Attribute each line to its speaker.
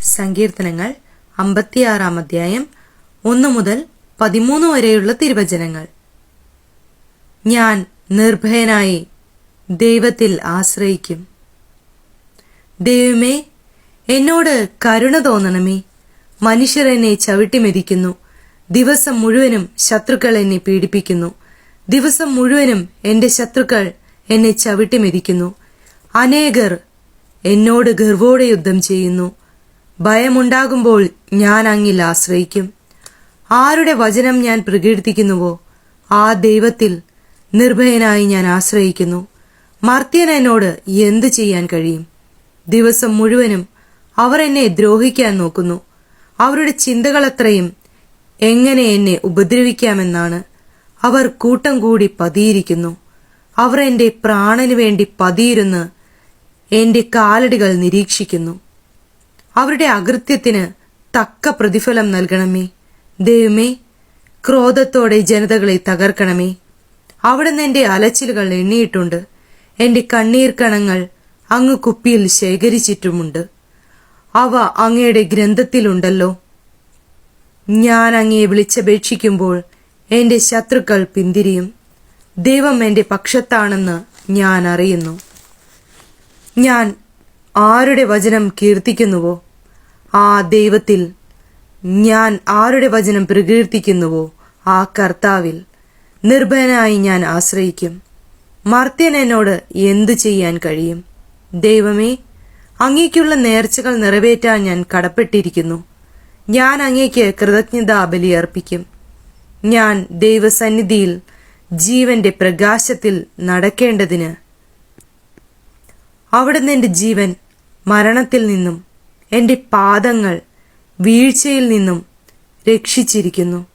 Speaker 1: സങ്കീർത്തനങ്ങൾ 56 അധ്യായം 1 മുതൽ 13 വരെയുള്ള തിരുവചനങ്ങൾ. ഞാൻ നിർഭയനായി ദൈവത്തിൽ ആശ്രയിക്കും. ദൈവമേ, എന്നോട് കരുണ തോന്നണമേ. മനുഷ്യർ എന്നെ ചവിട്ടിമെതിക്കുന്നു. ദിവസം മുഴുവനും ശത്രുക്കൾ എന്നെ പീഡിപ്പിക്കുന്നു. ദിവസം മുഴുവനും എന്റെ ശത്രുക്കൾ എന്നെ ചവിട്ടിമെതിക്കുന്നു. അനേകർ എന്നോട് ഗർവോടെ യുദ്ധം ചെയ്യുന്നു. ഭയമുണ്ടാകുമ്പോൾ ഞാൻ അങ്ങിൽ ആശ്രയിക്കും. ആരുടെ വചനം ഞാൻ പ്രകീർത്തിക്കുന്നുവോ ആ ദൈവത്തിൽ നിർഭയനായി ഞാൻ ആശ്രയിക്കുന്നു. മർത്യൻ എന്നോട് എന്തു ചെയ്യാൻ കഴിയും? ദിവസം മുഴുവനും അവർ എന്നെ ദ്രോഹിക്കാൻ നോക്കുന്നു. അവരുടെ ചിന്തകളത്രയും എങ്ങനെ എന്നെ ഉപദ്രവിക്കാമെന്നാണ്. അവർ കൂട്ടം കൂടി പതിയിരിക്കുന്നു. അവർ എന്റെ പ്രാണനു വേണ്ടി പതിയിരുന്ന് എന്റെ കാലടികൾ നിരീക്ഷിക്കുന്നു. അവരുടെ അകൃത്യത്തിന് തക്ക പ്രതിഫലം നൽകണമേ. ദൈവമേ, ക്രോധത്തോടെ ജനതകളെ തകർക്കണമേ. അവിടുന്ന് എന്റെ അലച്ചിലുകൾ എണ്ണിയിട്ടുണ്ട്. എന്റെ കണ്ണീർ കണങ്ങൾ അങ്ങ് കുപ്പിയിൽ ശേഖരിച്ചിട്ടുമുണ്ട്. അവ അങ്ങയുടെ ഗ്രന്ഥത്തിലുണ്ടല്ലോ. ഞാൻ അങ്ങയെ വിളിച്ചപേക്ഷിക്കുമ്പോൾ എന്റെ ശത്രുക്കൾ പിന്തിരിയും. ദൈവം എന്റെ പക്ഷത്താണെന്ന് ഞാൻ അറിയുന്നു. ഞാൻ ആരുടെ വചനം കീർത്തിക്കുന്നുവോ ആ ദൈവത്തിൽ, ഞാൻ ആരുടെ വചനം പ്രകീർത്തിക്കുന്നുവോ ആ കർത്താവിൽ നിർഭയനായി ഞാൻ ആശ്രയിക്കും. മർത്യൻ എന്നോട് എന്തു ചെയ്യാൻ കഴിയും? ദൈവമേ, അങ്ങേക്കുള്ള നേർച്ചകൾ നിറവേറ്റാൻ ഞാൻ കടപ്പെട്ടിരിക്കുന്നു. ഞാൻ അങ്ങേക്ക് കൃതജ്ഞതാ ബലി അർപ്പിക്കും. ഞാൻ ദൈവസന്നിധിയിൽ ജീവന്റെ പ്രകാശത്തിൽ നടക്കേണ്ടതിന് അവിടുന്ന് എന്റെ ജീവൻ മരണത്തിൽ നിന്നും എന്റെ പാദങ്ങൾ വീഴ്ചയിൽ നിന്നും രക്ഷിച്ചിരിക്കുന്നു.